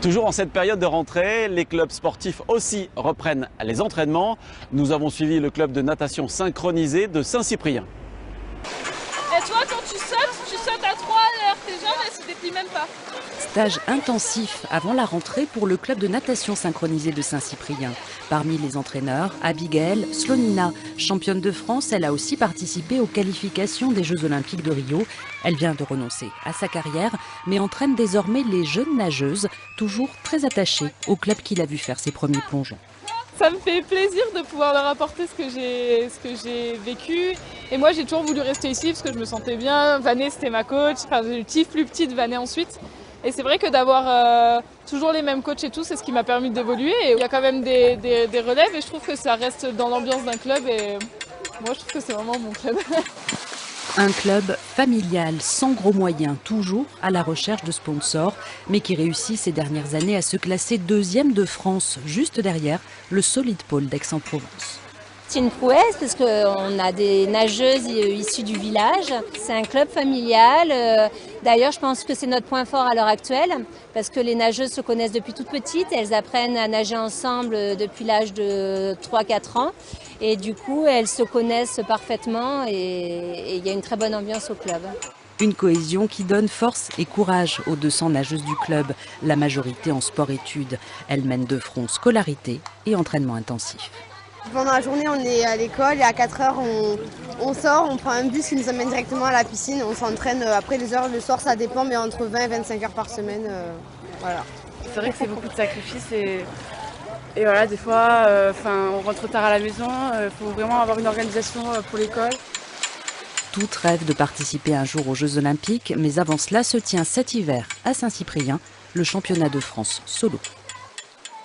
Toujours en cette période de rentrée, les clubs sportifs aussi reprennent les entraînements. Nous avons suivi le club de natation synchronisé de Saint-Cyprien. Et toi, quand tu sautes à 3 à l'heure, tes jambes elles se déplient même pas. Stage intensif avant la rentrée pour le club de natation synchronisé de Saint-Cyprien. Parmi les entraîneurs, Abigail Slonina, championne de France, elle a aussi participé aux qualifications des Jeux Olympiques de Rio. Elle vient de renoncer à sa carrière, mais entraîne désormais les jeunes nageuses, toujours très attachées au club qui l'a vu faire ses premiers plongeons. Ça me fait plaisir de pouvoir leur apporter ce que j'ai vécu. Et moi, j'ai toujours voulu rester ici parce que je me sentais bien. Vané, c'était ma coach. Enfin, j'ai eu plus petite, Vané ensuite. Et c'est vrai que d'avoir toujours les mêmes coachs et tout, c'est ce qui m'a permis d'évoluer. Et il y a quand même des relèves et je trouve que ça reste dans l'ambiance d'un club. Et moi, je trouve que c'est vraiment mon club. Un club familial, sans gros moyens, toujours à la recherche de sponsors, mais qui réussit ces dernières années à se classer 2e de France, juste derrière le Solid Pôle d'Aix-en-Provence. C'est une prouesse parce qu'on a des nageuses issues du village. C'est un club familial. D'ailleurs, je pense que c'est notre point fort à l'heure actuelle parce que les nageuses se connaissent depuis toute petite. Elles apprennent à nager ensemble depuis l'âge de 3-4 ans. Et du coup, elles se connaissent parfaitement et il y a une très bonne ambiance au club. Une cohésion qui donne force et courage aux 200 nageuses du club, la majorité en sport-études. Elles mènent de front scolarité et entraînement intensif. Pendant la journée, on est à l'école et à 4 heures, on sort, on prend un bus qui nous amène directement à la piscine. On s'entraîne après les heures, le soir ça dépend, mais entre 20 et 25 heures par semaine. Voilà. C'est vrai que c'est beaucoup de sacrifices et voilà, des fois, on rentre tard à la maison, il faut vraiment avoir une organisation pour l'école. Toutes rêvent de participer un jour aux Jeux Olympiques, mais avant cela se tient cet hiver à Saint-Cyprien le championnat de France solo.